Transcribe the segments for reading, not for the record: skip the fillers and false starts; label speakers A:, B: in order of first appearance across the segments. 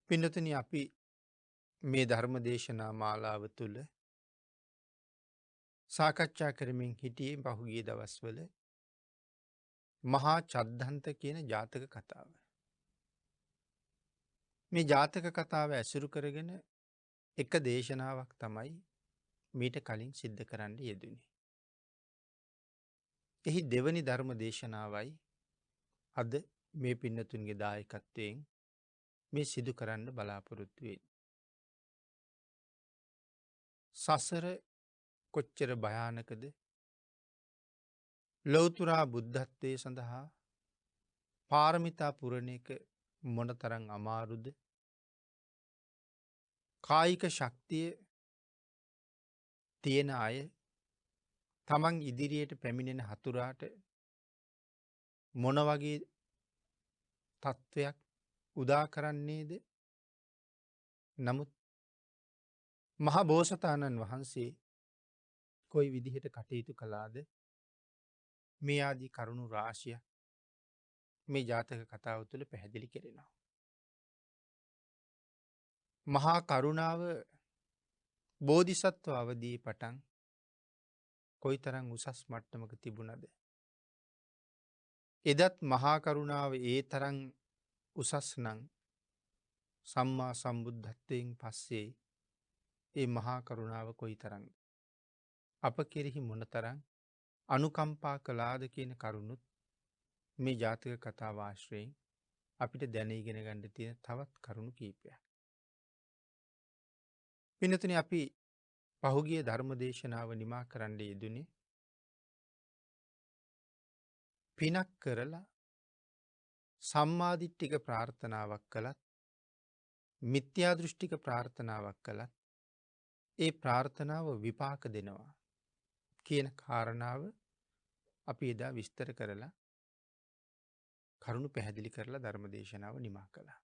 A: පින්නතුනි අපි මේ ධර්ම දේශනා මාලාව තුළ සාකච්ඡා කරමින් හිටියේ පහුගිය දවස්වල මහා චද්ධන්ත කියන ජාතක කතාව. මේ ජාතක කතාව ඇසුරු කරගෙන එක දේශනාවක් තමයි මීට කලින් සිද්ධ කරන්න යෙදුනේ. එහි දෙවනි ධර්ම දේශනාවයි අද මේ පින්නතුන්ගේ දායකත්වයෙන් මේ සිදු කරන්න බලාපොරොත්තු වෙන්නේ. සසර කොච්චර භයානකද, ලෞතුරා බුද්ධත්වය සඳහා පාරමිතා පුරණ එක මොනතරම් අමාරුද, කායික ශක්තිය තියෙන අය තමන් ඉදිරියට පැමිණෙන හතුරාට මොන වගේ තත්ත්වයක් උදා කරන්නේද. නමුත් මහා බෝසතාණන් වහන්සේ කොයි විදිහට කටයුතු කළාද, මේ ආදී කරුණු රාශිය මේ ජාතක කතාව තුළ පැහැදිලි කෙරෙනවා. මහා කරුණාව බෝධිසත්ව අවදී පටන් කොයි තරං උසස් මට්ටමක තිබුණද. එදත් මහා කරුණාව ඒ තරං උසස් නං සම්මා සම්බුද්ධත්වයෙන් පස්සේ ඒ මහා කරුණාව කොයි තරං අප කෙරෙහි මොනතරං අනුකම්පා කලාද කියන කරුණුත් මේ ජාතක කතා වාශ්‍රයෙන් අපිට දැනීගෙන ගණ්ඩ තියෙන තවත් කරුණු කීපයක්. පිනතුන අපි පහුගිය ධර්ම දේශනාව නිමා කරන්න යෙදුනේ පිනක් කරලා සම්මාධිට්ටික ප්‍රාර්ථනාවක් කළත්, මිත්‍යාදෘෂ්ටික ප්‍රාර්ථනාවක් කළත් ඒ ප්‍රාර්ථනාව විපාක දෙනවා කියන කාරණාව අපි එදා විස්තර කරලා කරුණු පැහැදිලි කරලා ධර්ම දේශනාව නිමා කළා.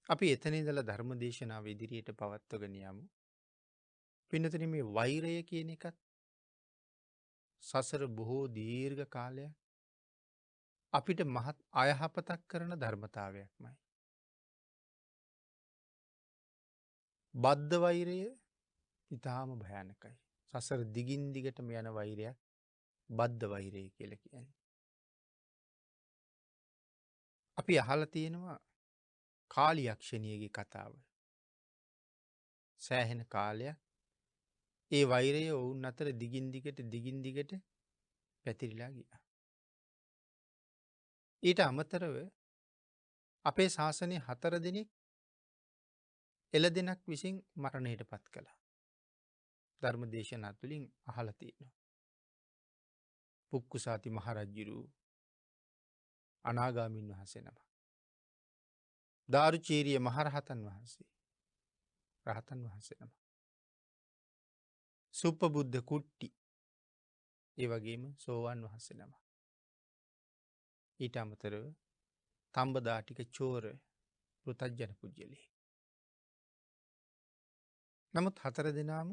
A: අපි එතනදල ධර්ම දේශනාව ඉදිරියට පවත්වගෙන යමු. පිනතන මේ වෛරය කියන එකත් සසර බොහෝ දීර්ඝ කාලයක් අපිට මහත් අයහපතක් කරන ධර්මතාවයක්මයි. බද්ධ වෛරය ඉතාම භයානකයි. සසර දිගින් දිගටම යන වෛරයක් බද්ධ වෛරය කියල කියන්නේ. අපි අහල තියෙනවා කාලියක්ෂණයගේ කතාව. සෑහෙන කාලයක් ඒ වෛරය ඔවුන් අතර දිගින් දිගට පැතිරිලා ගිය. ඊට අමතරව අපේ ශාසනය 4 දෙනෙක් එළ දෙනක් විසින් මරණයට පත් කළා. ධර්ම දේශනා තුළින් අහල තියෙනවා. පුක්කුසාති මහරජ්ජුරු අනාගාමින් වහන්සේ නම. දාරුචීරිය මහරහතන් වහන්සේ රහතන් වහන්සේ නම. සුප්පබුද්ධ කුට්ටි ඒ වගේම සෝවාන් වහන්සේ නම. ඊට අමතරව තම්බදාටික චෝර පෘතජ්ජන පුද්ගලයෙක්. නමුත් 4 දෙනාම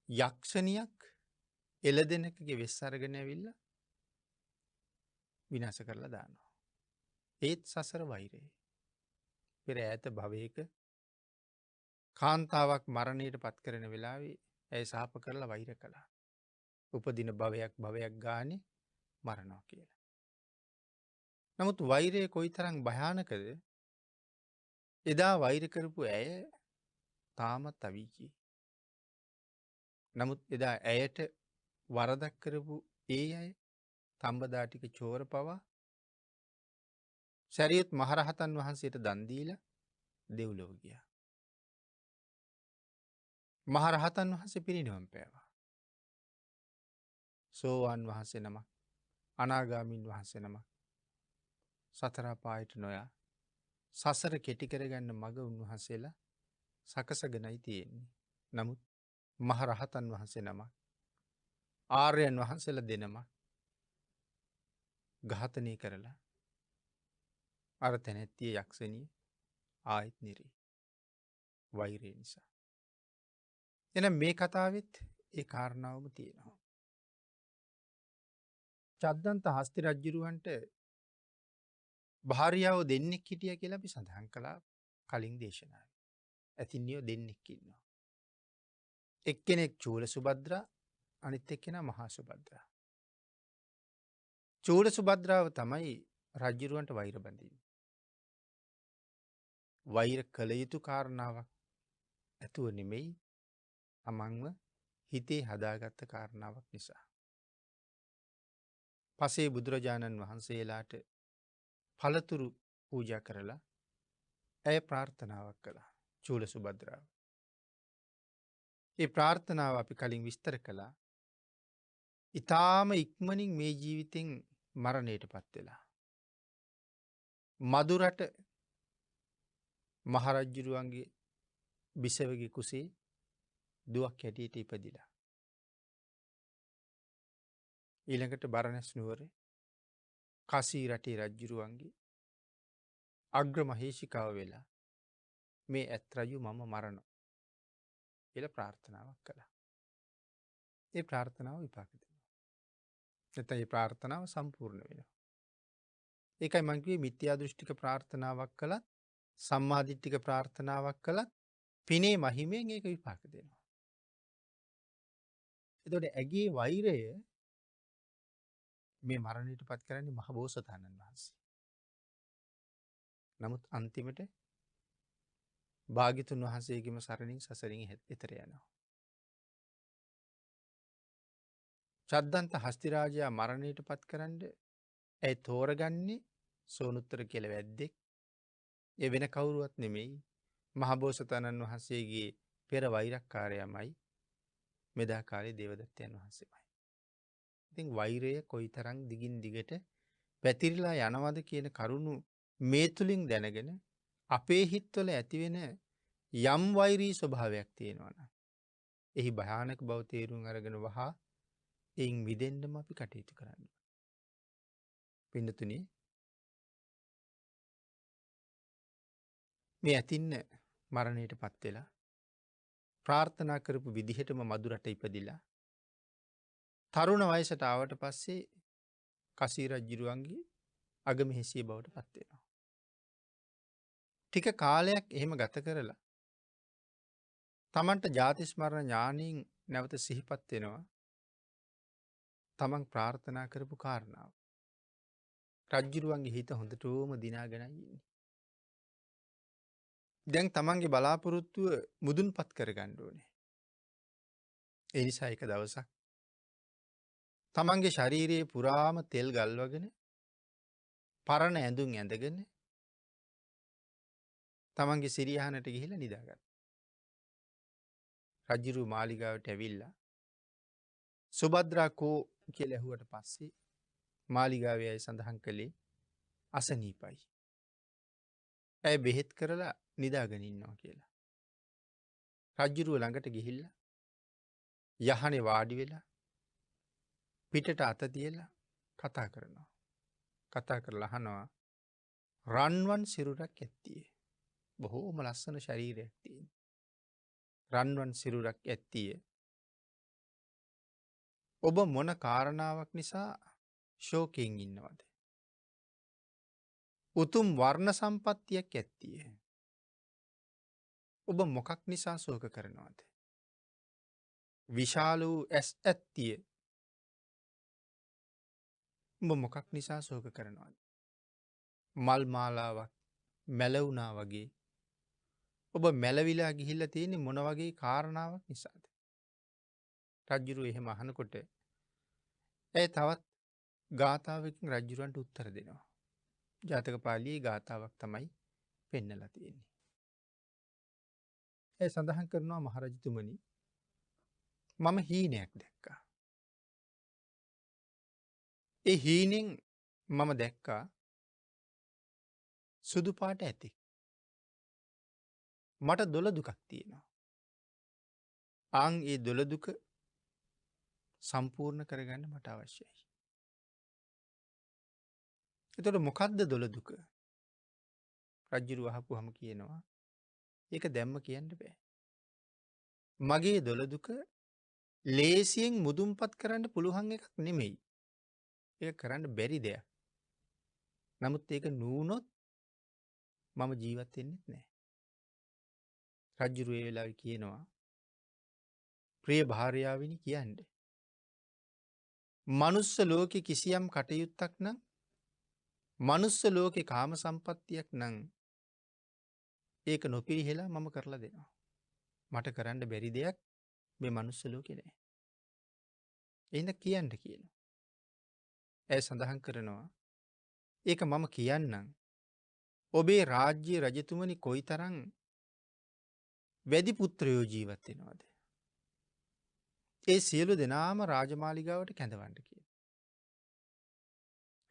A: යක්ෂණියක් එළ දෙනකගේ වෙස් අරගෙන ඇවිල්ලා විනාශ කරලා දානවා. ඒත් සසර වෛරය. පෙර ඈත භවයක කාන්තාවක් මරණයට පත් කරන වෙලාවේ ඇය සාප කරලා වෛර කළා. උපදින භවයක් ගානේ මරණවා කියලා. නමුත් වෛරය කොයි තරම් භයානකද. එදා වෛර කරපු ඇය තාමත් අවීචී. නමුත් එදා ඇයට වරදක් කරපු ඒ අය තම්බදාටික චෝර පවා සැරියුත් මහරහතන් වහන්සේට දන් දීලා දෙව්ලොව ගියා. මහරහතන් වහන්සේ පිරිනිවන් පෑවා. සෝවාන් වහන්සේ නමක්, අනාගාමීන් වහන්සේ නමක් සතර අපායට නොයා සසර කෙටි කරගන්න මඟ උන්වහන්සේලා සකසගෙනයි තියෙන්නේ. නමුත් මහරහතන් වහන්සේ නමක්, ආර්යයන් වහන්සේලා දෙනමක් ඝාතනය කරලා අර තැනැත්තිය යක්ෂණිය ආයෙත් නිරේ. වෛරය නිසා. එනම් මේ කතාවෙත් ඒ කාරණාවම තියෙනවා. චද්දන්ත හස්ති රජ්ජුරුවන්ට භාර්යාව දෙන්නෙක් හිටිය කියලා අපි සඳහන් කළා කලින් දේශනාව. ඇතින්නියෝ දෙන්නෙක් ඉන්නවා. එක්කෙනෙක් චූල සුභද්‍රා අනිත් එක්කෙන මහා සුභද්‍රා. චූල සුභද්‍රාව තමයි රජ්ජුරුවන්ට වෛර බඳින්. වෛර කළ යුතු කාරණාවක් ඇතුව නෙමෙයි තමන්ව හිතේ හදාගත්ත කාරණාවක් නිසා. පසේ බුදුරජාණන් වහන්සේලාට පළතුරු පූජ කරලා ඇය ප්‍රාර්ථනාවක් කළා චූල සුභද්‍රාව. ඒ ප්‍රාර්ථනාව අපි කලින් විස්තර කළා ඉතාම ඉක්මනින් මේ ජීවිතෙන් මරණයට පත්වෙලා. මදුරට මහරජ්ජුරුවන්ගේ බිසවගේ කුසේ දුවක් හැටියට ඉපදිලා. ඊළඟට බරණැස් නුවර කසී රටේ රජ්ජුරුවන්ගේ අග්‍ර මහේෂිකාව වෙලා මේ ඇත් රජු මම මරණ එල ප්‍රාර්ථනාවක් කළා. ඒ ප්‍රාර්ථනාව විපාක දෙනවා. නැත්නම් ඒ ප්‍රාර්ථනාව සම්පූර්ණ වෙනවා. ඒකයි මං කිව්වේ මිත්‍යා දෘෂ්ටික ප්‍රාර්ථනාවක් කළත් සම්මාදිට්ඨික ප්‍රාර්ථනාවක් කළත් පිනේ මහිමෙන් ඒක විපාක දෙනවා. එතකොට ඇගේ වෛරය මේ මරණයට පත් කරන්නේ මහ බෝසතාණන් වහන්සේ. නමුත් අන්තිමට භාග්‍යතුන් වහන්සේගේම සරණින් සසරින් එතර යනවා. චද්දන්ත හස්තිරාජයා මරණයට පත් කරන්න ඇයි තෝරගන්නේ සෝනුත්තර කියල වැද්දෙක්. ඒ වෙන කවුරුවත් නෙමෙයි මහබෝසතාණන් වහන්සේගේ පෙර වෛරක්කාරයමයි මෙදා කාලේ දේවදත්තයන් වහන්සේමයි. ඉතින් වෛරය කොයි තරං දිගින් දිගට පැතිරිලා යනවද කියන කරුණු මේ තුළින් දැනගෙන අපේ හිත්වල ඇතිවෙන යම් වෛරී ස්වභාවයක් තියෙනවන. එහි භයානක බව තේරුම් අරගෙන වහා එයින් විදෙන්ඩම අපි කටයුතු කරන්න. පිඩතුනේ මේ ඇතින්න මරණයට පත්වෙලා ප්‍රාර්ථනා කරපු විදිහටම මදුරට ඉපදිලා තරුණ වයසට ආවට පස්සේ කසී රජ්ජිරුවන්ගේ අගමෙහෙසිය බවට පත්වෙනවා. ටික කාලයක් එහෙම ගත කරලා තමන්ට ජාතිස්මරණ ඥානීන් නැවත සිහිපත් වෙනවා තමන් ප්‍රාර්ථනා කරපු කාරණාව. රජ්ජිරුවන්ගේ හිත හොඳටෝම දිනාගෙනයින්නේ. දැන් තමන්ගේ බලාපොරොත්තුව මුදුන් පත් කර ගණ්ඩෝනේ. එනිසා එක දවසක් තමන්ගේ ශරීරයේ පුරාම තෙල් ගල්වගෙන පරණ ඇඳුම් ඇඳගෙන තමන්ගේ සිරියහනට ගිහිල නිදාගත්. රජ්ජිරු මාලිගාවට ඇවිල්ලා සුබද්‍රා කෝ කියල ඇහුවට පස්සේ මාලිගාව අය සඳහන් කළේ අසනීපයි. ඇය බෙහෙත් කරලා නිදාගනින්නවා කියලා. රජ්ජුරුව ළඟට ගිහිල්ල යහනේ වාඩි වෙලා පිටට අත තියලා කතා කරනවා. කතා කරලා අහනවා රන්වන් සිරුරක් ඇත්තියේ. බොහෝම ලස්සන ශරීරයක් තියෙන. රන්වන් සිරුරක් ඇත්තිය. ඔබ මොන කාරණාවක් නිසා ශෝකයෙන් ඉන්නවද. උතුම් වර්ණ සම්පත්තියක් ඇත්තිය. ඔබ මොකක් නිසා සෝක කරනවාද. විශාල වූ ඇස් ඇත්තිය. උඹ මොකක් නිසා සෝක කරනවාද. මල් මාලාවක් මැලවුනා වගේ ඔබ මැලවිලා ගිහිල්ල තියෙනෙ මොන වගේ කාරණාවක් නිසාද. රජ්ජුරු එහෙම අහනකොට ඇය තවත් ගාථාවකින් රජ්ජුරුවන්ට උත්තර දෙනවා. ජාතක පාලියේ ගාථාවක් තමයි පෙන්නල තියෙන්නේ. ඇය සඳහන් කරනවා මහරජතුමනි මම හීනයක් දැක්කා. ඒ හීනෙන් මම දැක්කා සුදු පාට ඇති. මට දොළ දුකක් තියෙනවා. අං ඒ දොළ දුක සම්පූර්ණ කරගන්න මට අවශ්‍යයි. එතොට මොකක්ද දොළ දුක. රජ්ජුරු වහපු හම කියනවා ඒක දැම්ම කියන්න බෑ. මගේ දොළ දුක ලේසියෙන් මුදුන්පත් කරන්න පුළුවන් එකක් නෙමෙයි. ඒ කරන්න බැරි දෙයක්. නමුත් ඒක නූනොත් මම ජීවත් වෙන්නෙත් නෑ. රජ්ජුරුව ඒ වෙලාවේ කියනවා ප්‍රිය භාර්යාවනි කියන්න. මනුස්ස ලෝකෙ කිසියම් කටයුත්තක් නම් මනුස්ස ලෝකෙ කාම සම්පත්තියක් නං ඒක නොපිරිහෙලා මම කරලා දෙනවා. මට කරන්න බැරි දෙයක් මේ මනුස්ස ලෝකෙ නෑ. එන්න කියන්න කියන. ඇය සඳහන් කරනවා ඒක මම කියන්නම් ඔබේ රාජ්‍ය රජතුමනි කොයි තරං වැඩි පුත්‍රයෝ ජීවත් වෙනවාද. ඒ සියලු දෙනාම රාජමාලිගාවට කැඳවන්ට කිය.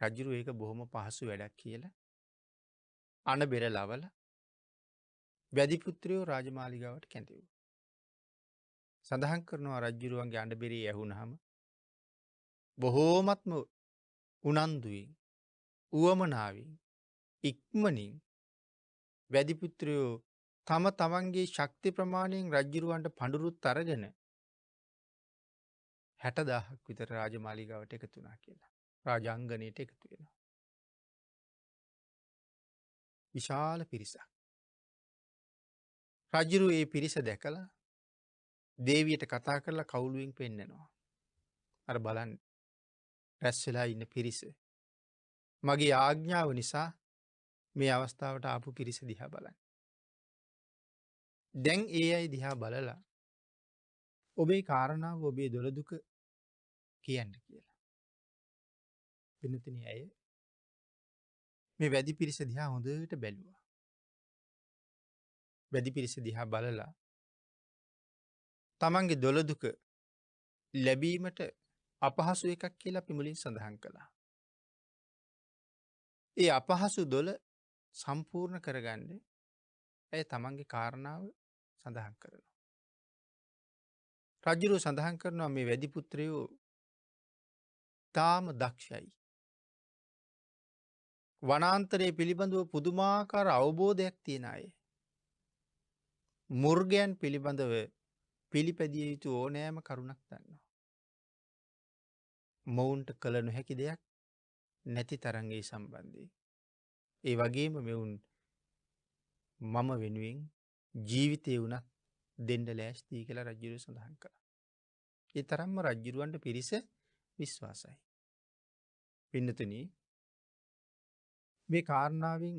A: රජ්ජුරු ඒක බොහොම පහසු වැඩක් කියලා අන බෙර ලවල වැදිපුත්‍රයෝ රාජමාලිගාවට කැඳවූ. සඳහන් කරනවා රජ්ජුරුවන්ගේ අඩ බෙරේ ඇහුුණහම බොහෝමත්ම උනන්දුවෙන් උවමනාවෙන් ඉක්මනින් වැදිපුත්‍රයෝ තම තමන්ගේ ශක්ති ප්‍රමාණයෙන් රජ්ජුරුවන්ට පඩුරුත් අරගෙන 60,000ක් විතර රාජමාලිගාවට එකතුනා කියලා. රාජාංගනයට එකතු වෙනවා. විශාල පිරිසක්. රජ්ජුරු ඒ පිරිස දැකලා දේවියට කතා කරලා කවුළුවෙන් පෙන්නනවා. අර බලන් රැස් වෙලා ඉන්න පිරිස. මගේ ආග්ඥාව නිසා මේ අවස්ථාවට ආපු පිරිස දිහා බලන්න. දැන් ඒ අයි දිහා බලලා ඔබේ කාරණාව ඔබේ දොළදුක කියන්න කියලා. පිනතින ඇය මේ වැදි පිරිස දිහා හොඳට බැලුවා. වැදි පිරිස දිහා බලලා තමන්ගේ දොළදුක ලැබීමට අපහසු එකක් කියලා පිමුලින් සඳහන් කළා. ඒ අපහසු දොළ සම්පූර්ණ කරගන්න ඇය තමන්ගේ කාරණාව සඳහන් කරනවා. රජ්ජුරුව සඳහන් කරනවා මේ වැදිපුත්‍රයෝ තාම දක්ෂයි. වනාන්තරයේ පිළිබඳව පුදුමාකාර අවබෝධයක් තියෙන අය. මුර්ගයන් පිළිබඳව පිළිපැදිය යුතු ඕනෑම කරුණක් දන්නවා. මොවුන්ට කළ නොහැකි දෙයක් නැති තරන්ගේ සම්බන්ධය. ඒ වගේම මෙවුන් මම වෙනුවෙන් ජීවිතය වුණත් දෙන්ඩ ලෑස්තිී කියලා රජ්ජුරුව සඳහන් කළ. ඒ තරම්ම රජ්ජුරුවන්ට පිරිස විශ්වාසයි. පින්නතුන මේ කාරණාවෙන්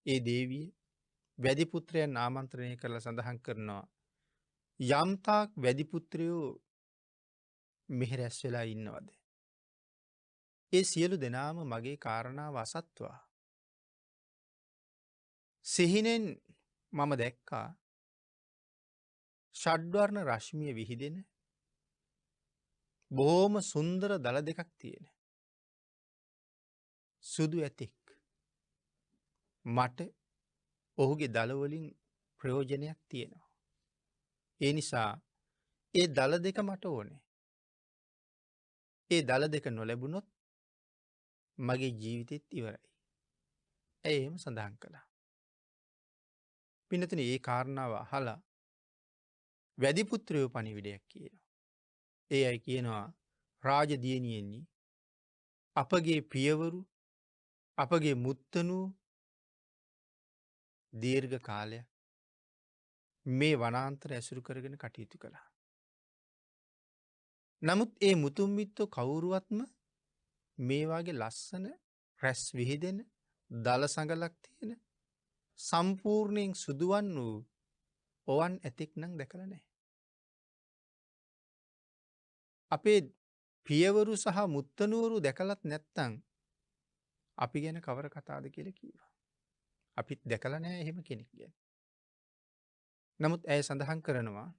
A: ඒ දේවිය වැදිපුත්‍රයන් ආමන්ත්‍රණය කරලා සඳහන් කරනවා. යම්තාක් වැදිපුත්‍රයෝ මෙහෙ රැස් වෙලා ඉන්නවද. ඒ සියලු දෙනාම මගේ කාරණාව අසත්වා. සිහිනෙන් මම දැක්කා ෂඩ්වර්ණ රශ්මිය විහිදෙන බොහෝම සුන්දර දළ දෙකක් තියෙන. සුදු ඇතෙක් මට ඔහුගේ දළවලින් ප්‍රයෝජනයක් තියෙනවා. ඒ නිසා ඒ දළ දෙක මට ඕනේ. ඒ දළ දෙක නොලැබුණොත් මගේ ජීවිතෙත් ඉවරයි. ඇය එහෙම සඳහන් කළා. පිනතුන ඒ කාරණාව අහලා වැදිපුත්‍රයෝ පණිවිඩයක් කියනවා. ඒ අයි කියනවා රාජදියණියෙන්නේ අපගේ පියවරු අපගේ මුත්තනූ දීර්ඝ කාලය මේ වනාන්තර ඇසුරු කරගෙන කටයුතු කළා. නමුත් ඒ මුතුම්මිත්තෝ කවුරුවත්ම මේවාගේ ලස්සන රැස් විහිදෙන දළ සඟලක් තියෙන සම්පූර්ණයෙන් සුදුවන් වූ ඔවන් ඇතෙක් නං දැකල නෑ. අපේ පියවරු සහ මුත්තනුවරු දැකලත් නැත්තං අපි ගැන කවර කතාද කියල කීවා. අපිත් දැකල නෑ එහෙම කෙනෙක් ගැන. නමුත් ඇය සඳහන් කරනවා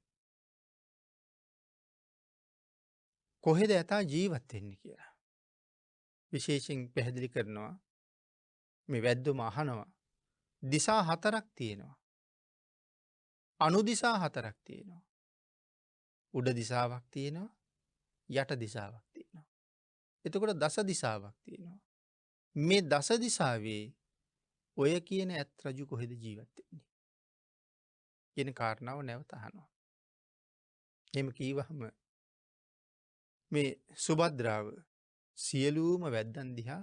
A: කොහෙද ඇතා ජීවත්වෙන්නේ කියලා. විශේෂෙන් පැහැදිලි කරනවා මේ වැද්දුම අහනවා. දිසා 4ක් තියෙනවා. අනු දිසා 4ක් තියෙනවා. උඩ දිසාවක් තියෙනවා යට දිසාවක් තියෙනවා. එතකොට දස දිසාවක් තියෙනවා. මේ දස දිසාවේ ඔය කියන ඇත් රජු කොහෙද ජීවත්වෙන්නේ. කියන කාරණාව නැවත අහනවා. එම කීවහම මේ සුබද්‍රාව සියලූම වැද්දන් දිහා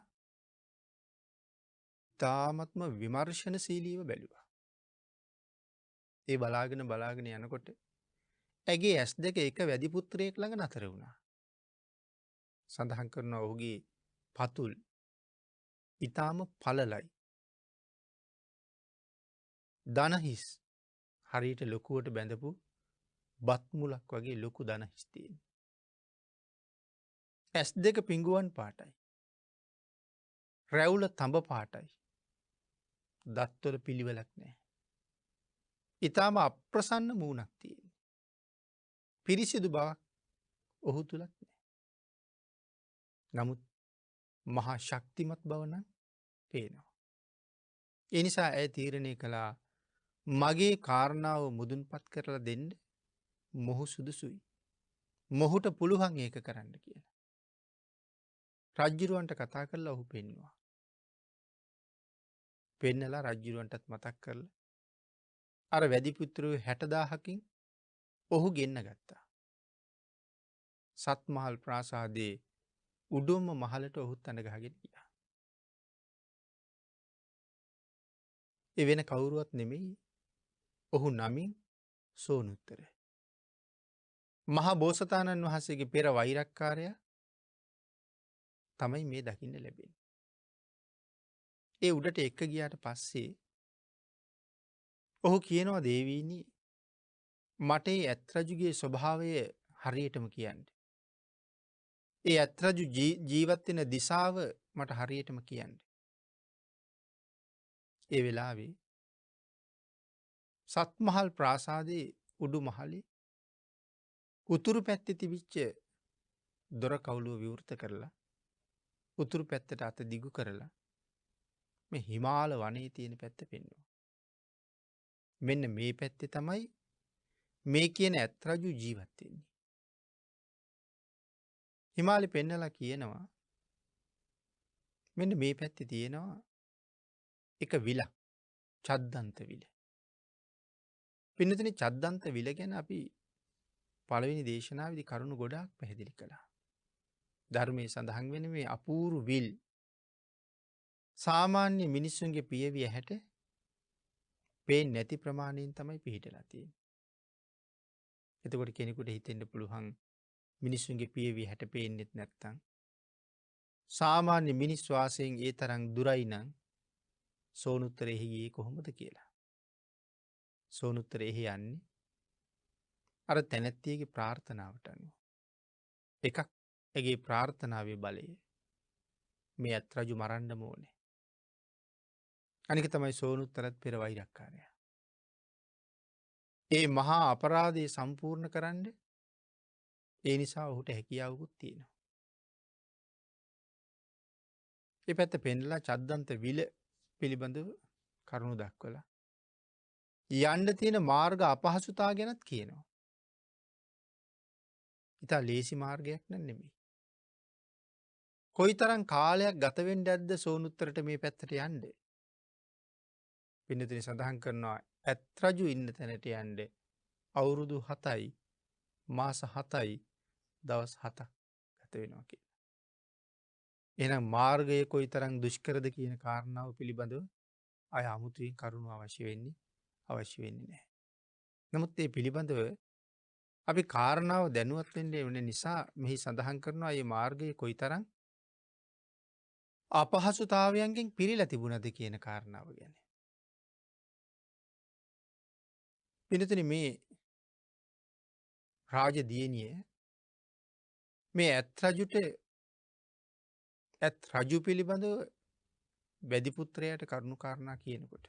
A: තාමත්ම විමර්ශනශීලීව බැලුවා. ඒ බලාගෙන යනකොට ඇගේ ඇස් දෙක එක වැඩිපුත්‍රයෙක් ළඟ නතර වුණා. සඳහන් කරනවා ඔහුගේ පතුල් ඉතාම පලලයි. දනහිස් හරියට ලොකුවට බැඳපු බත්මුලක් වගේ ලොකු දනහිස්තියෙන්. ඇස් දෙක පිංගුවන් පාටයි. රැවුල තඹ පාටයි. දත්වල පිළිවෙලක් නෑ. ඉතාම අප්‍රසන්න මූුණක් තියෙන්. පිරිසිදු බවක් ඔහු තුළත් නෑ. නමුත් මහා ශක්තිමත් බවන පේනවා. එනිසා ඇය තීරණය කළා මගේ කාරණාව මුදුන් පත් කරලා දෙන්න මොහු සුදුසුයි. මොහුට පුළුවන් ඒක කරන්න කියලා. රජ්ජිරුවන්ට කතා කරලා ඔහු පෙන්වා. පෙන්නලා රජ්ජිරුවන්ටත් මතක් කරලා අර වැඩිපුත්‍රව 60,000කින් ඔහු ගෙන්න ගත්තා. සත්මහල් ප්‍රාසාදයේ උඩුම්ම මහලට ඔහුත් අඳගහගෙන ගියා. ඒ වෙන කවුරුවත් නෙමෙයි ඔහු නමින් සෝනුත්තර. මහා බෝසතාණන් වහන්සේගේ පෙර වෛරක්කාරයා තමයි මේ දකින්න ලැබෙන්නේ. ඒ උඩට එක්ක ගියාට පස්සේ ඔහු කියනවා දේවීනි මට ඒ ඇත්රජුගේ ස්වභාවය හරියටම කියන්න. ඒ ඇත්රජු ජීවත්වෙන දිසාව මට හරියටම කියන්න. ඒ වෙලාවේ සත්මහල් ප්‍රාසාදයේ උඩු මහලේ උතුරු පැත්තෙ තිබිච්ච දොර කවුලුව විවෘත කරලා උතුරු පැත්තට අත දිගු කරලා මේ හිමාල වනයේ තියෙන පැත්ත පෙන්වුවා. මෙන්න මේ පැත්තේ තමයි මේ කියන ඇත්රජු ජීවත් වෙන්නේ. හිමාලේ පෙන්නලා කියනවා මෙන්න මේ පැත්තේ තියෙනවා එක විලක් චද්දන්ත විල. පින්නතුනි චද්දන්ත විල ගැන අපි පළවෙනි දේශනාවේදී කරුණු ගොඩාක් පැහැදිලි කළා. ධර්මයේ සඳහන් වෙන මේ අපූර්ව විල් සාමාන්‍ය මිනිස්සුන්ගේ පියවිය හැට පේන්නේ නැති ප්‍රමාණයෙන් තමයි පිහිටලා තියෙන්නේ. එතකොට කෙනෙකුට හිතෙන්න පුළුවන් මිනිස්සුන්ගේ පියවිය හැට පේන්නෙත් නැත්තම් සාමාන්‍ය මිනිස් වාසයෙන් ඒ තරම් දුරයි නම් සෝනුත්තරෙහි ගියේ කොහොමද කියලා. සෝනුත්තරෙහි යන්නේ අර තැනැත්තියගේ ප්‍රාර්ථනාවට අනුව. එකක් ඇගේ ප්‍රාර්ථනාවේ බලය මේ ඇත්රජු මරන්න ඕනේ. අනික තමයි සෝනුත්තරත් පෙර වෛරක්කාරයා. ඒ මහා අපරාධය සම්පූර්ණ කරන්න ඒ නිසා ඔහුට හැකියාවකුත් තියෙනවා. ඒ පැත්ත පෙන්නලා චද්දන්ත විල පිළිබඳව කරුණු දක්වලා යන්න තියෙන මාර්ග අපහසුතා ගැනත් කියනවා. ඉතා ලේසි මාර්ගයක් නෙමෙයි. කොයිතරම් කාලයක් ගත වෙන්න ඇද්ද සෝනුත්තරට මේ පැත්තට යන්න? පින්නතුනි සඳහන් කරනවා ඇත්රජු ඉන්න තැනට යන්න අවුරුදු 7යි මාස 7යි දවස් 7ක් ගත වෙනවා කියලා. එහෙනම් මාර්ගය කොයිතරම් දුෂ්කරද කියන කාරණාව පිළිබඳව අය අමුතුවෙන් කරුණු අවශ්‍ය වෙන්නේ නැහැ. නමුත් මේ පිළිබඳව අපි කාරණාව දැනුවත් වෙන්න නිසා මෙහි සඳහන් කරනවා මේ මාර්ගය කොයිතරම් අපහසුතාවයන්ගෙන් පිරීලා තිබුණද කියන කාරණාව ගැන. පින්නතුනි මේ රාජදියණිය මේ ඇත් රජු පිළිබඳව වැඩිපුත්‍රයාට කරුණු කාරණා කියනකොට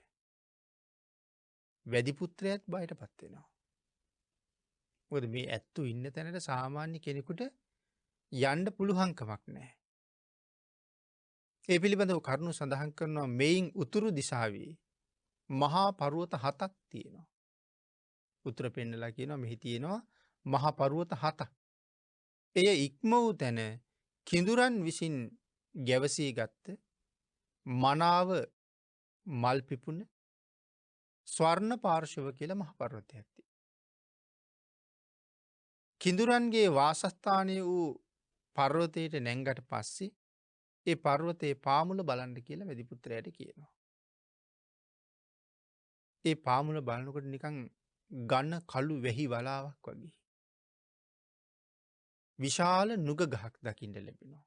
A: වැඩිපුත්‍රයාත් බයට පත් වෙනවා. මොකද මේ ඇත්තු ඉන්න තැනට සාමාන්‍ය කෙනෙකුට යන්න පුළුවන්කමක් නැහැ. ඒ පිළිබඳව කරුණු සඳහන් කරනවා මෙයින් උතුරු දිසාවේ මහා පර්වත 7ක් තියෙනවා. උත්තර පෙන්නලා කියනවා මෙහි තියෙනවා මහා පර්වත 7ක්. එය ඉක්ම වූ තැන කිඳුරන් විසින් ගැවසී ගත්ත මනාව මල් පිපුණ ස්වර්ණ පාර්ශව කියලා මහ පර්වතයක් තියෙනවා. කිඳුරන්ගේ වාසස්ථානය වූ පර්වතයට නැංගට පස්සේ ඒ පර්වතයේ පාමුල බලන්න කියලා වැඩිපුත්‍රයාට කියනවා. ඒ පාමුල බලනකොට නිකං ගන්න කළු වෙහි වලාවක් වගේ. විශාල නුග ගහක් දකිින්ට ලැබෙනවා.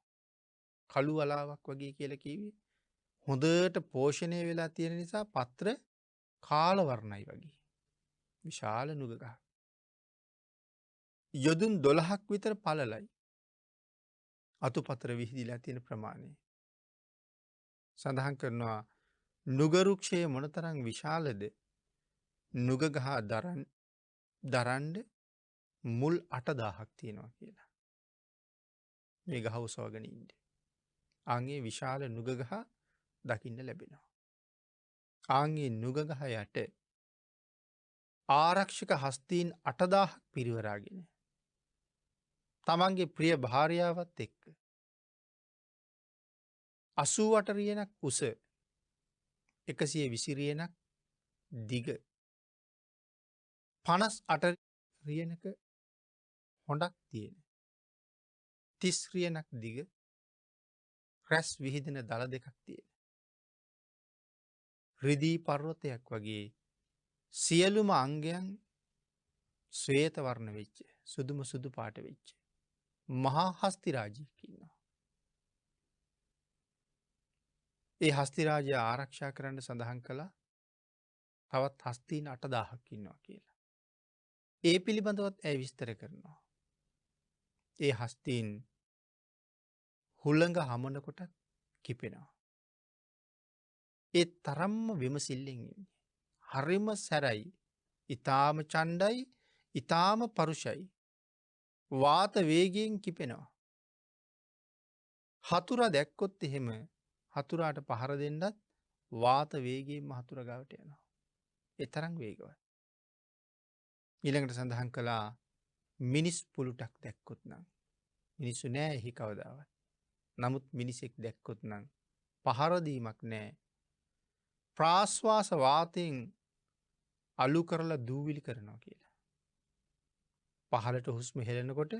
A: කළු වලාවක් වගේ කියල කිවේ හොඳට පෝෂණය වෙලා තියෙන නිසා පත්‍ර කාලවරණයි වගේ. විශාල නුගගහ. යොදුන් 12ක් විතර පලලයි. අතු පතර විහිදිලා තියෙන ප්‍රමාණය. සඳහන් කරනවා නුගරුක්ෂය මොනතරං විශාලද නුගගහ දරන්ඩ මුල් 8,000ක් තියෙනවා කියලා. මේ ගහ උසවගෙන ඉන්න. ආගේ විශාල නුගගහ දකින්න ලැබෙනවා. ආගේ නුගගහ යට ආරක්ෂක හස්තීන් 8,000ක් පිරිවරාගෙන. තමන්ගේ ප්‍රිය භාර්යාවත් එක්ක. 88 රියනක් උස 120 රියනක් දිග 58 රියනක හොඬක් තියෙන. 30 රියනක් දිග රැස් විහිදෙන දළ දෙකක් තියෙන. රිදී පර්වතයක් වගේ සියලුම අංගයන් ශ්වේත වර්ණ වෙච්ච සුදුම සුදු පාට වෙච්ච. මහා හස්තිරාජයෙක් ඉන්නවා. ඒ හස්තිරාජය ආරක්ෂා කරන්න සඳහන් කළා තවත් හස්තීන් 8,000ක් ඉන්නවා කියලා. ඒ පිළිබඳවත් ඇය විස්තර කරනවා. ඒ හස්තීන් හුළඟ හමනකොට කිපෙනවා. ඒ තරම්ම විමසිල්ලෙන් ඉන්නේ. හරිම සැරයි, ඉතාම චණ්ඩයි, ඉතාම පරුෂයි. වාත වේගයෙන් කිපෙනවා. හතුර දැක්කොත් එහෙම හතුරාට පහර දෙන්නත් වාත වේගයෙන්ම හතුර ගාවට යනවා. ඒ තරම් වේගවත්. ඊළඟට සඳහන් කළා මිනිස් පුලුටක් දැක්කොත් නම් මිනිස්සු නෑ එහි කවදාවත්. නමුත් මිනිසෙක් දැක්කොත් නම් පහර දීමක් නෑ. ප්‍රාශ්වාස වාතයෙන් අලු කරලා දූවිලි කරනවා කියලා. පහළට හුස්ම හෙලනකොට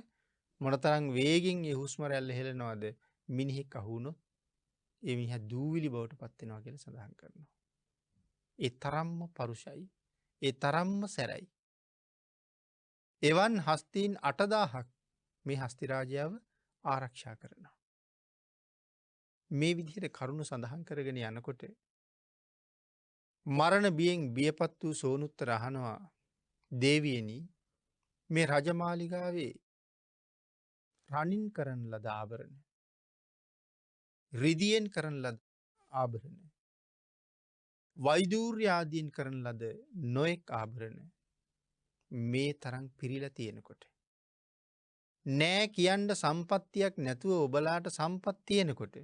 A: මොනතරම් වේගෙන් ඒ හුස්ම රැල්ල හෙලනවද මිනිහෙක් අහු වුණොත් ඒ මිනිහා දූවිලි බවට පත් වෙනවා කියලා සඳහන් කරනවා. ඒ තරම්ම පරුෂයි. ඒ තරම්ම සැරයි. එවන් හස්තීන් 8,000ක් මේ හස්තිරාජයාව ආරක්ෂා කරනවා. මේ විදිහට කරුණු සඳහන් කරගෙන යනකොට මරණ බියෙන් බියපත් වූ සෝනුත්තර අහනවා දේවියනි මේ රජමාලිගාවේ රණින් කරන ලද ආභරණ රිදියෙන් කරන ලද ආභරණ වෛදූර්ය ආදීන් කරන ලද නොයෙක් ආභරණ මේ තරම් පිරීලා තියෙනකොට නෑ කියන්න සම්පත්තියක් නැතුව ඔබලාට සම්පත් තියෙනකොට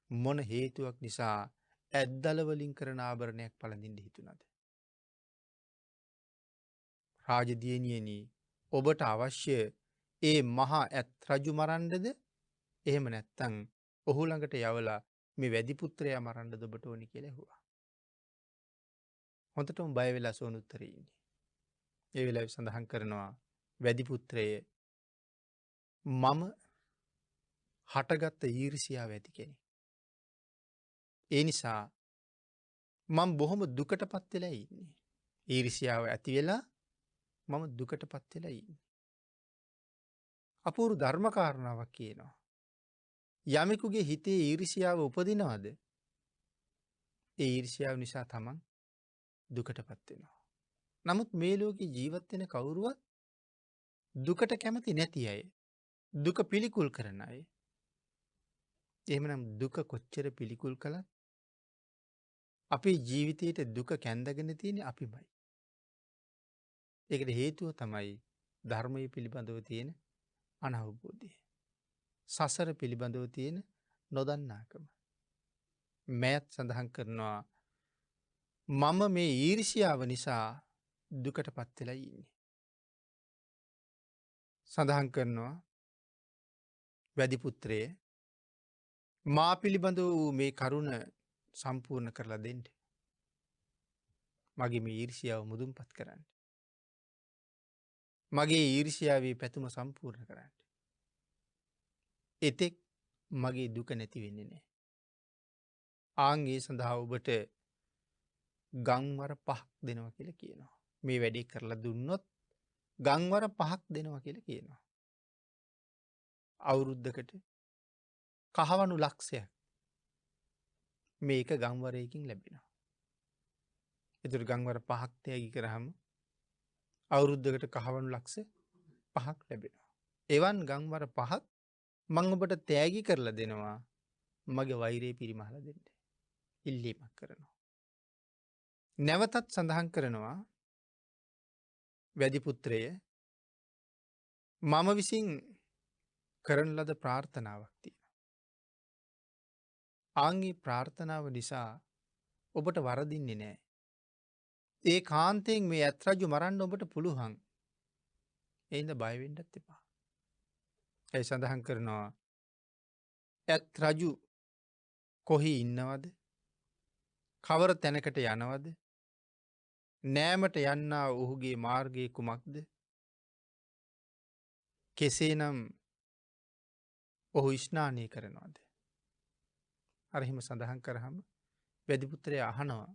A: මොන හේතුවක් නිසා ඇද්දල වලින් කරන ආභරණයක් පළඳින්න හිතුණාද? රාජදියණියනි ඔබට අවශ්‍ය ඒ මහා ඇත් රජු මරන්නද? එහෙම නැත්නම් ඔහු ළඟට යවලා මේ වැඩි පුත්‍රයා මරන්නද ඔබට ඕනි කියලා ඇහුවා. හොඳටම බය වෙලා සෝනුත්තරේ ඉන්නේ. ඒ වෙලාවේ සඳහන් කරනවා වැඩි පුත්‍රය මම හටගත්ත ඊර්ෂියාව ඇති කෙනෙක්. ඒ නිසා මම බොහොම දුකටපත් වෙලා ඉන්නේ. ඊර්ෂියාව ඇති වෙලා මම දුකටපත් වෙලා ඉන්නේ. අපූර්ව ධර්ම කාරණාවක් කියනවා. යමෙකුගේ හිතේ ඊර්ෂියාව උපදිනවද? ඒ ඊර්ෂියාව නිසා තමන් දුකටපත් වෙනවා. නමුත් මේ ලෝකේ ජීවත් වෙන කවුරුවත් දුකට කැමති නැති අය. දුක පිළිකුල් කරන අය. එහෙමනම් දුක කොච්චර පිළිකුල් කළත් අපේ ජීවිතයේ දුක කැඳගෙන තියෙන්නේ අපිමයි. ඒකට හේතුව තමයි ධර්මයේ පිළිබඳව තියෙන අනවබෝධය. සසර පිළිබඳව තියෙන නොදන්නාකම. මෑත් සඳහන් කරනවා මම මේ ඊර්ෂියාව නිසා දුකටපත් වෙලා ඉන්නේ. සඳහන් කරනවා වැඩි පුත්‍රය මා පිළිබඳව වූ මේ කරුණ සම්පූර්ණ කරලා දෙන්න. මගේ මේ ඊර්ෂියාව මුදුන්පත් කරන්න. මගේ ඊර්ෂියාවේ පැතුම සම්පූර්ණ කරන්න. එතෙක් මගේ දුක නැති වෙන්නේ නැහැ. ආන් ඒ සඳහා ඔබට ගංවර 5ක් දෙනවා කියලා කියනවා. මේ වැඩේ කරලා දුන්නොත් ගංවර 5ක් දෙනවා කියලා කියනවා. අවුරුද්දකට කහවණු ලක්ෂයක් මේක ගංවරයකින් ලැබෙනවා. එතුට ගංවර 5ක් තෑගි කරාම අවුරුද්ධකට කහවණු ලක්ෂ 5ක් ලැබෙනවා. එවන් ගංවර 5ක් මං ඔබට තෑගි කරලා දෙනවා මගේ වෛරය පිරිමහල දෙන්න. ඉල්ලීමක් කරනවා. නැවතත් සඳහන් කරනවා වැදිපුත්‍රය මම විසින් කරන ලද ප්‍රාර්ථනාවක් තියෙනවා. ආන්ගේ ප්‍රාර්ථනාව නිසා ඔබට වරදින්නේ නෑ. ඒ කාන්තයෙන් මේ ඇත් රජු මරන්න ඔබට පුළුවන්. එයින්ද බයවෙන්ඩත් එපා. ඇයි සඳහන් කරනවා ඇත් රජු කොහි ඉන්නවද? කවර තැනකට යනවද? නෑමට යන්න ඔහුගේ මාර්ගය කුමක්ද? කෙසේනම් ඔහු ස්නානය කරනවාද? අරහිම සඳහන් කරහම වැදිපුත්‍රය අහනවා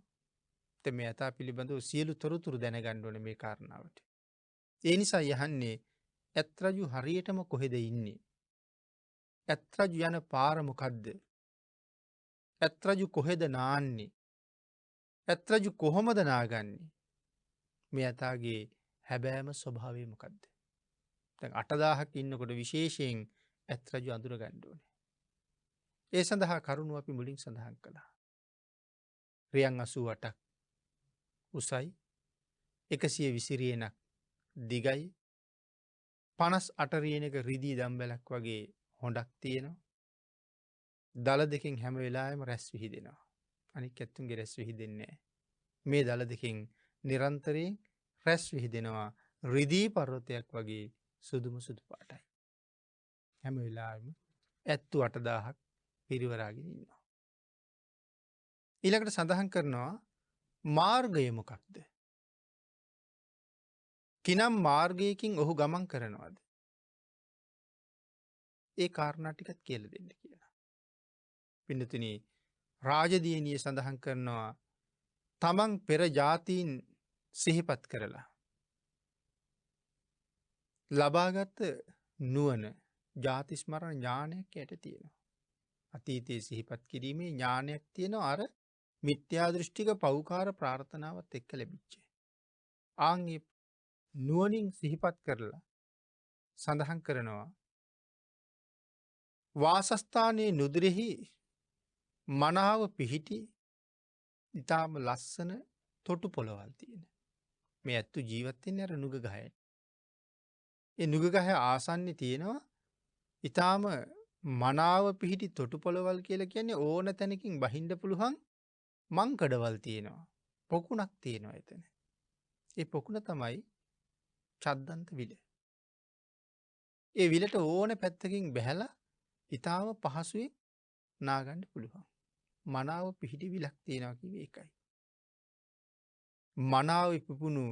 A: මේ ඇතා පිළිබඳව සියලු තොරතුරු දැනගන්න ඕනේ මේ කාරණාවට. ඒ නිසා යහන්නේ ඇත් රජු හරියටම කොහෙද ඉන්නේ? ඇත් රජු යන පාර මොකද්ද? ඇත් රජු කොහෙද නාන්නේ? ඇත් රජු කොහොමද නාගන්නේ? මේ ඇතාගේ හැබෑම ස්වභාවය මොකද්ද? දැන් 8000ක් ඉන්නකොට විශේෂයෙන් ඇත් රජු අඳුර ගන්න ඕනේ. ඒ සඳහා කරුණු අපි මුලින් සඳහන් කළා. රියන් 88ක් උසයි, 120 රියනක් දිගයි, 58 රියනක රිදී දම්බැලක් වගේ හොඬක් තියෙනවා. දල දෙකෙන් හැම වෙලාවෙම රැස් විහිදෙනවා. අනික් ඇත්තුන්ගේ රැස් විහිදෙන්නේ නැහැ. මේ දල දෙකෙන් නිරන්තරයෙන් රැස් විහිදෙනවා රිදී පර්වතයක් වගේ සුදුම සුදු පාටයි. හැම වෙලාවෙම ඇත්තු 8000ක් පිරිවරාගෙන ඉන්නවා. ඊළඟට සඳහන් කරනවා මාර්ගය මොකක්ද? කිනම් මාර්ගයකින් ඔහු ගමන් කරනවද? ඒ කාරණා ටිකත් කියලා දෙන්න කියලා. පින්නතුනි රාජදීනිය සඳහන් කරනවා තමන් පෙර ජාතීන් සිහිපත් කරලා ලබාගත් නුවණ ජාති ස්මරණ ඥානයක් යට තියෙනවා. අතීතයේ සිහිපත් කිරීමේ ඥානයක් තියෙනවා අර මිත්‍යා දෘෂ්ටික පෞකාර ප්‍රාර්ථනාවත් එක්ක ලැබිච්ච. ආන්ගේ නුවණින් සිහිපත් කරලා සඳහන් කරනවා වාසස්ථානයේ නුදුරෙහි මනාව පිහිටි ඉතාම ලස්සන තොටු පොළවල් තියෙන. මේ ඇත්තු ජීවත් වෙන්නේ අර නුග ගහේ. ඒ නුග ගහ ආසන්නයේ තියෙනවා ඉතාම මනාව පිහිටි තොටු පොළවල් කියලා කියන්නේ ඕන තැනකින් බහින්න පුළුවන් මංකඩවල් තියෙනවා. පොකුණක් තියෙනවා එතන. ඒ පොකුණ තමයි චද්දන්ත විල. ඒ විලට ඕන පැත්තකින් බැහැලා ඉතාම පහසුවෙන් නාගන්න පුළුවන්. මනාව පිහිටි විලක් තියෙනවා කිව්වේ ඒකයි. මනාව පිපුණු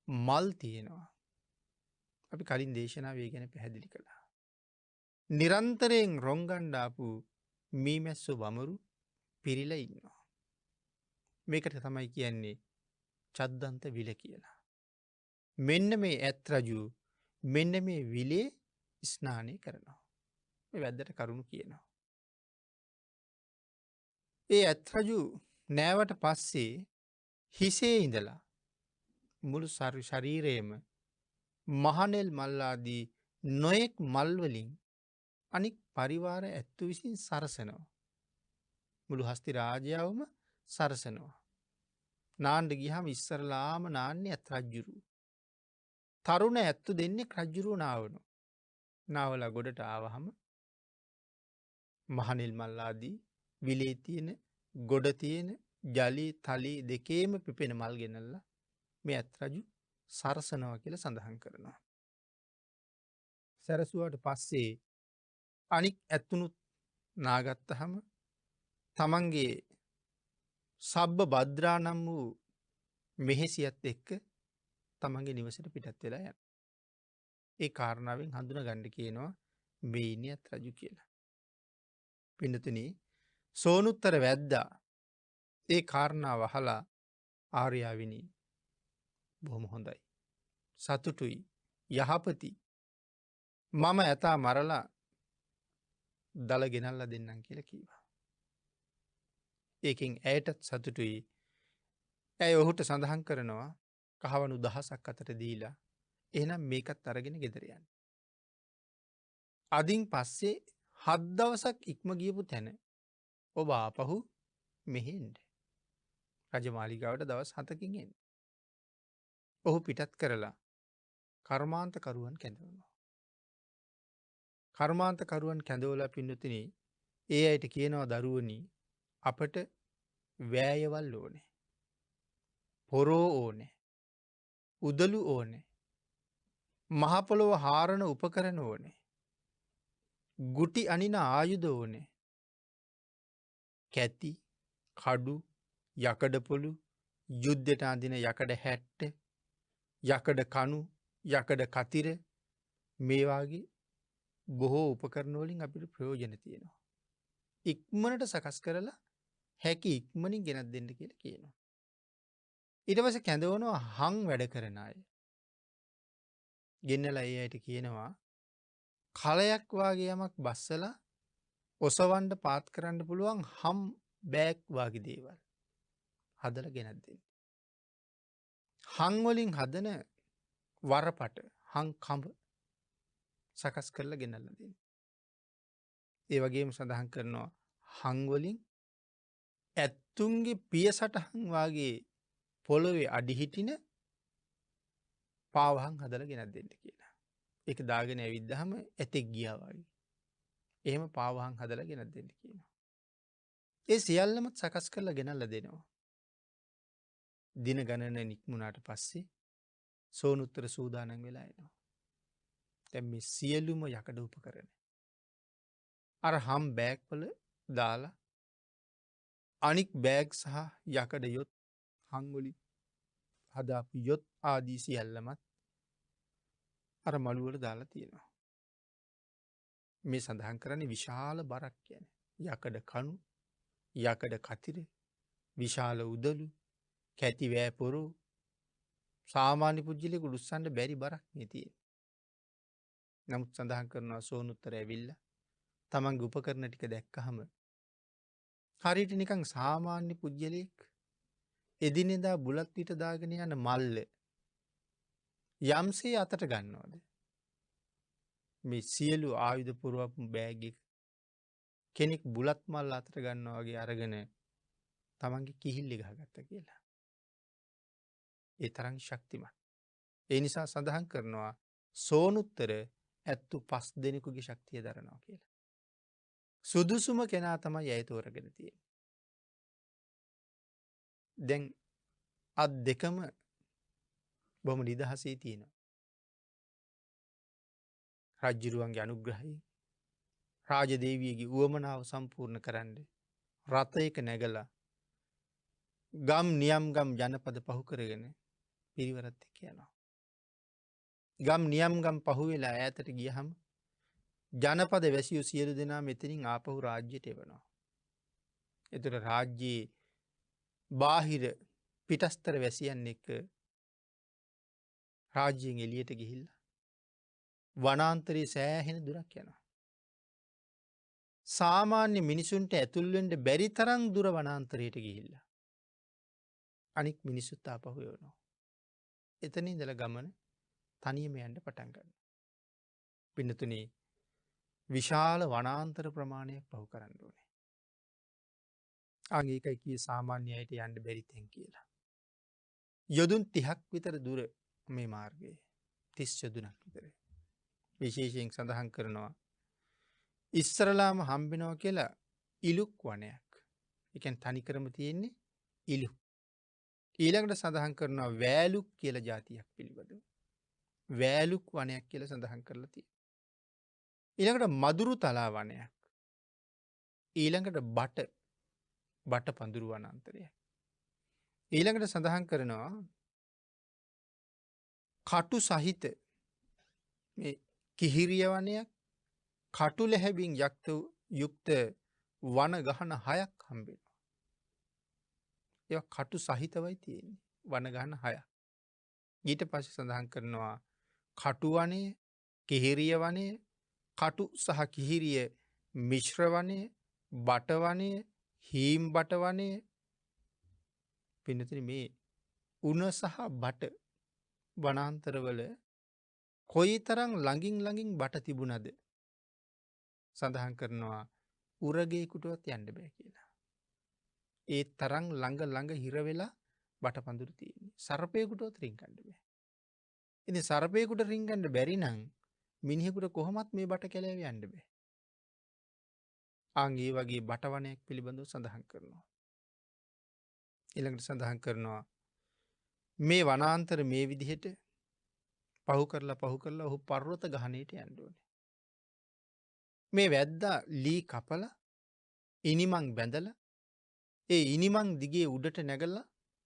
A: මල් තියෙනවා. අපි කලින් දේශනාවේ ගැන පැහැදිලි කළා. නිරන්තරයෙන් රොංගන්න ආපු මීමැස්සෝ වමරු පිරීලා ඉන්නවා. මේකට තමයි කියන්නේ චද්දන්ත විල කියලා. මෙන්න මේ ඇත් රජු මෙන්න මේ විලේ ස්නානය කරනවා. මේ වැද්දට කරුණු කියනවා. ඒ ඇත් රජු නෑවට පස්සේ හිසේ ඉඳලා මුළු ශරීරයේම මහනෙල් මල් ආදී නොයෙක් මල් වලින් අනික් පරිවාර ඇත්තු විසින් සරසනවා. මුළු හස්ති රාජ්‍යවම සරසනවා. නාන්න ගියාම ඉස්සරලාම නාන්නේ ඇත් රජුරු. තරුණ ඇත්තු දෙන්නේ රජුරු නාවනවා. නාවලා ගොඩට ආවහම මහනෙල් මල් ආදී විලේ තියෙන ගොඩ තියෙන ජලී තලී දෙකේම පිපෙන මල් ගෙනල්ලා මේ ඇත් රජු සරසනවා කියලා සඳහන් කරනවා. සරසුවාට පස්සේ අනික් ඇත්තුනුත් නාගත්තහම තමන්ගේ සබ්බ භද්‍රා නම් වූ මෙහෙසියත් එක්ක තමන්ගේ නිවසට පිටත් වෙලා යන. ඒ කාරණාවෙන් හඳුන ගන්න කියනවා මේ ඉන්නේ ඇත් රජු කියලා. පින්නතුනි සෝනුත්තර වැද්දා ඒ කාරණාව අහලා ආර්යාවිනී බොහොම හොඳයි. සතුටුයි යහපති මම ඇතා මරලා දළ ගෙනල්ල දෙන්නම් කියල කීවා. ඒකින් ඇයටත් සතුටුයි ඇය ඔහුට සඳහන් කරනවා කහවනු දහසක් අතට දීලා එහනම් මේකත් අරගෙන ගෙදරයන්. අදින් පස්සේ හද්දවසක් ඉක්ම ගියපු තැන ඔබ ආපහු මෙහෙන්ඩ රජමාලිගාවට දවස් හතකින්ෙන්. ඔහු පිටත් කරලා කර්මාන්තකරුවන් කැඳවනවා. කර්මාන්තකරුවන් කැඳවලා පින්නතින ඒ අයට කියනවා දරුවනී අපට වෑයවල් ඕනේ. පොරෝ ඕනේ. උදලු ඕනේ. මහපොළොව හාරණ උපකරන ඕනේ. ගුටි අනින ආයුධ ඕනේ. කැති කඩු යකඩපොළු යුද්ධට අඳින යකඩ හැට්ට යකඩ කණු යකඩ කතිර මේවාගේ බොහෝ උපකරනවලින් අපිට ප්‍රයෝජන තියෙනවා. ඉක්මනට සකස් කරලා හැකි ඉක්මනින් ගෙනත් දෙන්න කියල කියනවා. ඉටවස කැඳවනවා හං වැඩ කරන අය. ගෙන්නල ඒ අයට කියනවා කලයක් වගේ යමක් බස්සලා ඔසවන්ඩ පාත් කරන්න පුළුවන් හම් බෑක් වගේ දේවල් හදල ගෙනත් දෙන්න. හංවලින් හදන වරපට හංකම්බ සකස් කරලා ගෙනල්ල දෙන්න. ඒ වගේම සඳහන් කරනවා හංවලින් ඇත්තුන්ගේ පිය සටහන් වගේ පොළොවේ අඩිහිටින පාවහන් හදල ගෙනත් දෙන්න කියලා. එක දාගෙන ඇවිද්ධහම ඇතෙක් ගියාවගේ. එහෙම පාවහන් හදල ගෙනත් දෙන්න කියනවා. ඒ සියල්ලමත් සකස් කරලා ගෙනල්ල දෙනවා. දින ගණන නික්මුණට පස්සේ සෝනුත්තර සූදානන් වෙලා එනවා. තැම් මේ සියලුම යකඩ උප කරන. අර හම් බෑග්වල දාලා අනික් බෑග් සහ යකඩ යොත් හංගොලි හදාපු යොත් ආදී සියල්ලමත් අර මළුවල දාලා තියෙනවා. මේ සඳහන් කරන්නේ විශාල බරක් කියන. යකඩ කණු යකඩ කතිර විශාල උදලු කැති වෑපොරු සාමාන්‍ය පුද්ජිලෙකු ඩුස්සන්ට බැරි බරක් නතිය. නමුත් සඳහන් කරනවා සෝනුත්තර ඇවිල්ල තමන් උපකරන ටික දැක්කහම හරිට නිකං සාමාන්‍ය පුද්ගලයෙක් එදිනෙදා බුලත් විට දාගෙන යන මල්ල යම්සේ අතට ගන්නවාද. මේ සියලු ආයුධ පුරුවපු බෑගික් කෙනෙක් බුලත් මල් අතට ගන්නවාගේ අරගෙන තමන්ගේ කිහිල්ලි ගහගත්ත කියලා. ඒ තරං ශක්තිමත්. ඒ නිසා සඳහන් කරනවා සෝනුත්තර ඇත්තු 5 දෙනෙකුගේ ශක්තිය දරනවා කියලා. සුදුසුම කෙනා තමයි ඇය තෝරගෙන තියෙන. දැන් අත් දෙකම බොහොම නිදහසේ තියෙනවා. රජ්ජුරුවන්ගේ අනුග්‍රහයි රාජදේවියගේ උවමනාව සම්පූර්ණ කරන්න රථයක නැගලා ගම් නියම් ගම් ජනපද පහු කරගෙන පිරිවරත් එක්ක යනවා. ගම් නියම් ගම් පහුවෙලා ඈතට ගියහම ජනපද වැසියු සියලු දෙනා මෙතනින් ආපහු රාජ්‍යයට එවනවා. එතකොට රාජ්‍යයේ බාහිර පිටස්තර වැසියන් එක්ක රාජ්‍යයෙන් එළියට ගිහිල්ලා වනාන්තරයේ සෑහෙන දුරක් යනවා. සාමාන්‍ය මිනිසුන්ට ඇතුල් වෙන්න බැරි තරම් දුර වනාන්තරයට ගිහිල්ලා අනික් මිනිස්සුත් ආපහු එවනවා. එතන ඉඳලා ගමන තනියම යන්න පටන් ගන්නවා. පින්නතුනේ විශාල වනාන්තර ප්‍රමාණයක් පහු කරන්න ඕනේ. ඒකයි කියේ සාමාන්‍ය අයට යන්න බැරි තැන් කියලා. යොදුන් 30ක් විතර දුර මේ මාර්ගයේ 30 යොදුනක් විතර. විශේෂයෙන් සඳහන් කරනවා ඉස්සරලාම හම්බෙනවා කියලා ඉලුක් වනයක්. ඒ කියන්නේ තනිකරම තියෙන්නේ ඉලුක්. ඊළඟට සඳහන් කරනවා වෑලුක් කියලා જાතියක් පිළිබඳව. වෑලුක් වනයක් කියලා සඳහන් කරලා තියෙනවා. ඊළඟට මදුරු තලා වනයක්. ඊළඟට බට පඳුරු වනාන්තරය. ඊළඟට සඳහන් කරනවා කටු සහිත මේ කිහිරිය වනයක් කටු ලැහැබින් යුක්ත වන ගහන 6ක් හම්බෙනවා. ඒවා කටු සහිතවයි තියෙන්නේ. වනගහන 6ක්. ඊට පස්සේ සඳහන් කරනවා කටු වනය, කිහිරිය වනය, කටු සහ කිහිරිය මිශ්‍ර වනය, බට වනය, හීම් බට වනය. පින්නතුනි මේ උණ සහ බට වනාන්තරවල කොයිතරම් ළඟින් බට තිබුණද සඳහන් කරනවා උරගේකුටවත් යන්න බෑ කියලා. ඒ තරම් ළඟ හිර වෙලා බට පඳුරු තියෙන්නේ. සර්පයෙකුටවත් රිංගන්න බෑ. ඉතින් සර්පයෙකුට රිංගන්න බැරි නම් මිනිහෙකුට කොහොමත් මේ බට කැලෑව යන්න බෑ. ආන් ඒ වගේ බට වනයක් පිළිබඳව සඳහන් කරනවා. ඊළඟට සඳහන් කරනවා මේ වනාන්තර මේ විදිහට පහු කරලා ඔහු පර්වත ගහණයට යන්න ඕනේ. මේ වැද්දා ලී කපලා ඉනිමන් බැඳලා ඒ ඉනිමන් දිගේ උඩට නැගලා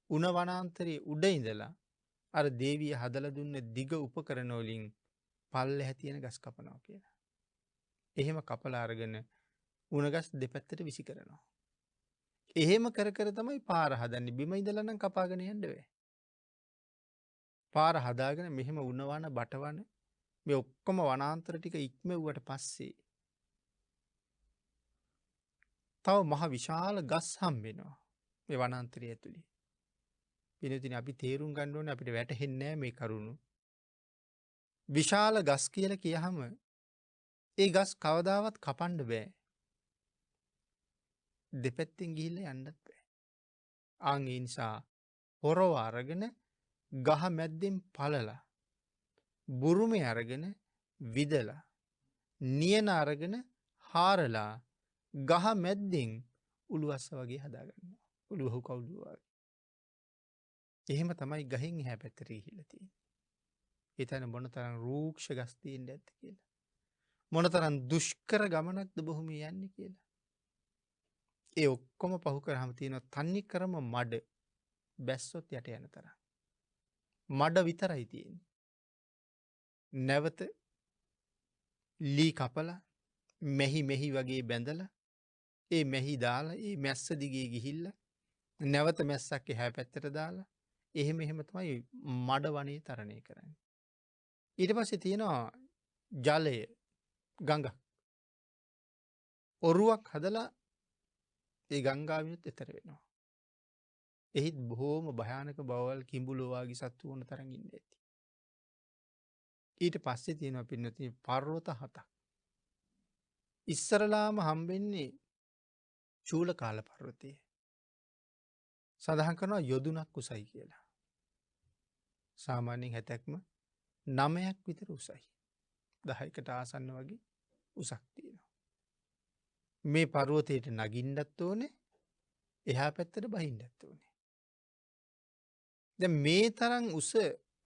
A: උණ වනාන්තරයේ උඩ ඉඳලා අර දේවිය හදලා දුන්න දිග උපකරණ වලින් පල්ලෙහැ තියෙන ගස් කපනවා කියලා. එහෙම කපලා අරගෙන උණ ගස් දෙපැත්තට විසි කරනවා. එහෙම කර තමයි පාර හදන්නේ. බිම ඉඳලා නම් කපාගෙන යන්න බෑ. පාර හදාගෙන මෙහෙම උණවන බටවන මේ ඔක්කොම වනාන්තර ටික ඉක්මෙව්වට පස්සේ තව මහ විශාල ගස් හම්බෙනවා මේ වනාන්තරය ඇතුලේ. පිළිතුරේ අපි තේරුම් ගන්න ඕනේ අපිට වැටහෙන්නේ නැහැ මේ කරුණු. විශාල ගස් කියලා කියහම ඒ ගස් කවදාවත් කපන්න බෑ. දෙපැත්තෙන් ගිහිල්ලා යන්නත් බෑ. ආන් ඒ නිසා පොරව අරගෙන ගහ මැද්දෙන් පලලා බුරුමේ අරගෙන විදලා නියන අරගෙන හාරලා ගහ මැද්දෙන් උළුවස්ස වගේ හදාගන්නවා. උළුවහු කවුළුව වගේ. එහෙම තමයි ගහෙන් එහා පැත්තට ගිහිල්ලා තියෙන්නේ. ඒ තැන මොනතරම් රූක්ෂ ගස් තියෙන්නේ නැද්ද කියලා. මොනතරම් දුෂ්කර ගමනක්ද බොහොමී යන්නේ කියලා. ඒ ඔක්කොම පහු කරාම තියෙනවා තන්නේ කරම මඩ බැස්සොත් යට යන තරම්. මඩ විතරයි තියෙන්නේ. නැවත ලී කපලා මෙහි වගේ බැඳලා ඒ මෙහි දාලා ඒ මැස්ස දිගේ ගිහිල්ලා නැවත මැස්සක් එහා පැත්තට දාලා එහෙම තමයි මඩ වනේ තරණය කරන්නේ. ඊට පස්සේ තියෙනවා ජලය ගඟ. ඔරුවක් හදලා ඒ ගංගාවිනුත් එතර වෙනවා. එහිත් බොහෝම භයානක බවල් කිඹුලෝ වගේ සත්තු වුණ තරම් ඉන්න ඇති. ඊට පස්සේ තියෙනවා පින්නතුනි පර්වත 7ක්. ඉස්සරලාම හම්බෙන්නේ චූලකාල පර්වතය. සඳහන් කරනවා යොදුනක් උසයි කියලා. සාමාන්‍යයෙන් හැතැක්ම 9ක් විතර උසයි. 10කට ආසන්න වගේ උසක් තියෙනවා. මේ පර්වතයට නගින්නත් ඕනේ එහා පැත්තට බහින්නත් ඕනේ. දැන් මේ තරම් උස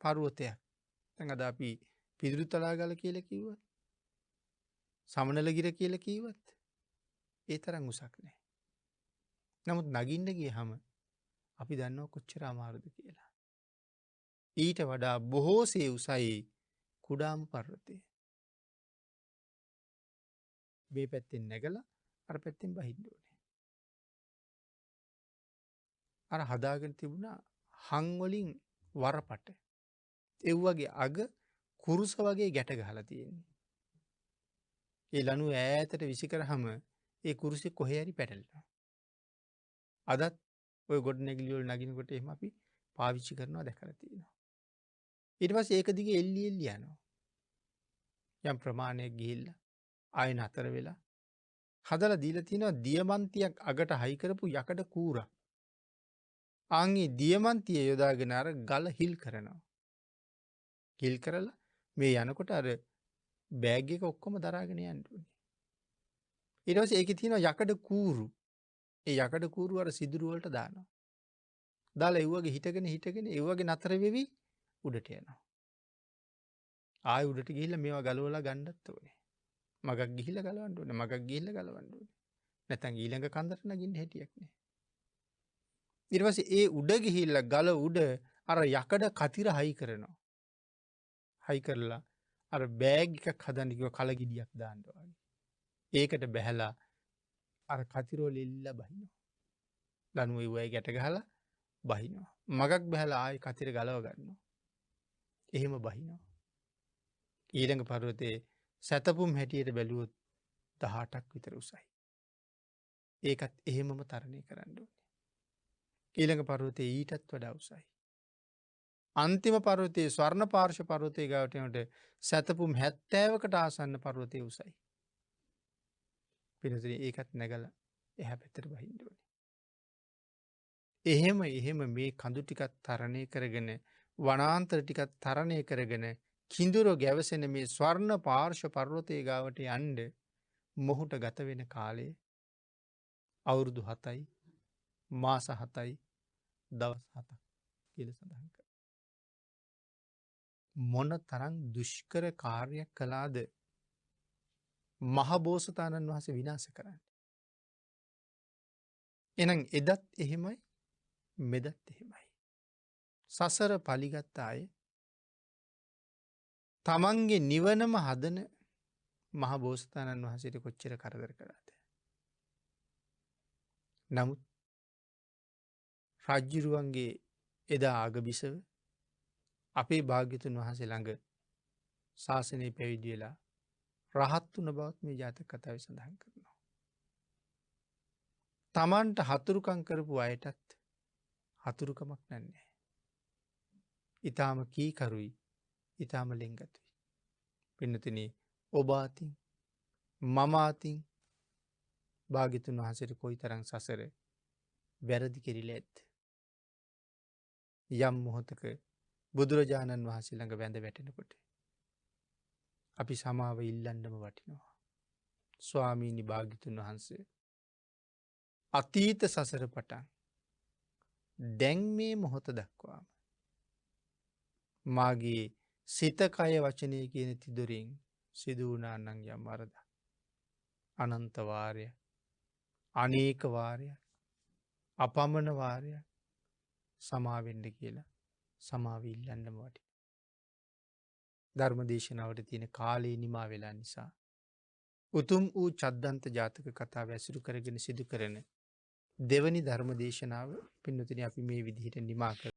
A: පර්වතයක්. දැන් අද අපි පිදුරුතලාගල කියලා කිව්වත් සමනලගිර කියලා කිව්වත් ඒ තරම් උසක් නැහැ. නමුත් නගින්න ගියහම අපි දන්නවා කොච්චර අමාරුද කියලා. ඊට වඩා බොහෝසේ උසයි කුඩාම පර්වතය. මේ පැත්තෙන් නැගලා අර පැත්තෙන් බහින්න ඕනේ. අර හදාගෙන තිබුණා හං වලින් වරපට. ඒ වගේ අග කුරුස වගේ ගැට ගහලා තියෙන්නේ. ඒ ලණු ඈතට විසි කරාම ඒ කුරුසේ කොහේ හරි පැටලෙනවා. අදත් ඔය ගොඩනැගිලි වල නගිනකොට එහෙම අපි පාවිච්චි කරනවා දැකලා තියෙනවා. ඊට පස්සේ ඒක දිගේ එල්ලි යනවා. යම් ප්‍රමාණයක් ගිහිල්ලා ආයෙ නතර වෙලා හදලා දීලා තියෙනවා දියමන්තියක් අගට හයි කරපු යකඩ කූරක්. ආන්ගේ දියමන්තිය යොදාගෙන අර ගල හිල් කරනවා. හිල් කරලා මේ යනකොට අර බෑග් එක ඔක්කොම දරාගෙන යන්න ඕනේ. ඊට පස්සේ ඒකේ තියෙනවා යකඩ කූරු. ඒ යකඩ කූරු අර සිදුරු වලට දානවා. දාලා ඒ වගේ හිටගෙන ඒ වගේ නතර වෙවි උඩට යනවා. ආයෙ උඩට ගිහිල්ලා මේවා ගලවලා ගන්නත් ඕනේ. මගක් ගිහිල්ලා ගලවන්න ඕනේ. මගක් ගිහිල්ලා ගලවන්න ඕනේ. නැත්නම් ඊළඟ කන්දට නගින්න හැටියක් නෑ. ඊට පස්සේ ඒ උඩ ගිහිල්ලා ගල උඩ අර යකඩ කතිර හයි කරනවා. හයි කරලා අර බෑග් එකක් හදන්න කිව්ව කලගෙඩියක් දාන්න වගේ. ඒකට බැහැලා අර කතිරෝල එල්ලලා බහිනවා. ලණුවේ වයි ගැට ගහලා බහිනවා. මගක් බැහැලා ආයෙ කතිර ගලව ගන්නවා. එහෙම බහිනවා. ඊළඟ පර්වතයේ සැතපුම් හැටියට බැලුවොත් 18ක් විතර උසයි. ඒකත් එහෙමම තරණය කරන්න ඕනේ. ඊළඟ පර්වතයේ ඊටත් වඩා උසයි. අන්තිම පර්වතයේ ස්වර්ණ පාර්ශ්ව පර්වතයේ ගාවට යනකොට සැතපුම් 70කට ආසන්න පර්වතයේ උසයි. පින්වතුනි ඒකත් නැගලා එහා පැත්තට බහින්න ඕනේ. එහෙම මේ කඳු ටිකක් තරණය කරගෙන වනාන්තර ටිකක් තරණය කරගෙන කිඳුර ගැවසෙන මේ ස්වර්ණ පාර්ශ්ව පර්වතයේ ගාවට යන්න මොහුට ගත වෙන කාලය අවුරුදු 7යි මාස 7යි දවස් 7ක් කියලා සඳහන් කරනවා. මොන තරම් දුෂ්කර කාර්යයක් කළාද මහබෝසතාණන් වහන්සේ විනාශ කරන්නේ. එහෙනම් එදත් එහෙමයි මෙදත් එහෙමයි. සසර පලිගත් අය තමන්ගේ නිවනම හදන මහබෝසතාණන් වහන්සේට කොච්චර කරදර කළාද. නමුත් රජ්ජුරුවන්ගේ එදා අගබිසව අපේ භාග්‍යතුන් වහන්සේ ළඟ ශාසනය පැවිදි වෙලා රහත් වුණ බවත් මේ ජාතක කතාවේ සඳහන් කරනවා. තමන්ට හතුරුකම් කරපු අයටත් හතුරුකමක් නැහැ. ඊටාම කීකරුයි, ඊටාම ලෙන්ගතුයි. පින්නතුනි ඔබ අතින් මම අතින් භාග්‍යතුන් වහන්සේට කොයිතරම් සසර වැරදි කෙරිලා ඇද්ද? යම් මොහොතක බුදුරජාණන් වහන්සේ ළඟ වැඳ වැටෙනකොට අපි සමාව ඉල්ලන්නම වටිනවා. ස්වාමීනි භාග්‍යතුන් වහන්සේ අතීත සසර පටන් දැන් මේ මොහොත දක්වාම මාගේ සිත කය වචනය කියන තිදොරින් සිදු වුණා නම් යම් වරදක් අනන්ත වාරයක් අනේක වාරයක් අපමණ වාරයක් සමාවෙන්න කියලා සමාව ඉල්ලන්නම වටිනවා. ධර්ම දේශනාවට තියෙන කාලේ නිමා වෙලා නිසා උතුම් වූ චද්දන්ත ජාතක කතාව ඇසුරු කරගෙන සිදු කරන දෙවනි ධර්ම දේශනාව පින්නතුනි අපි මේ විදිහට නිමා කරමු.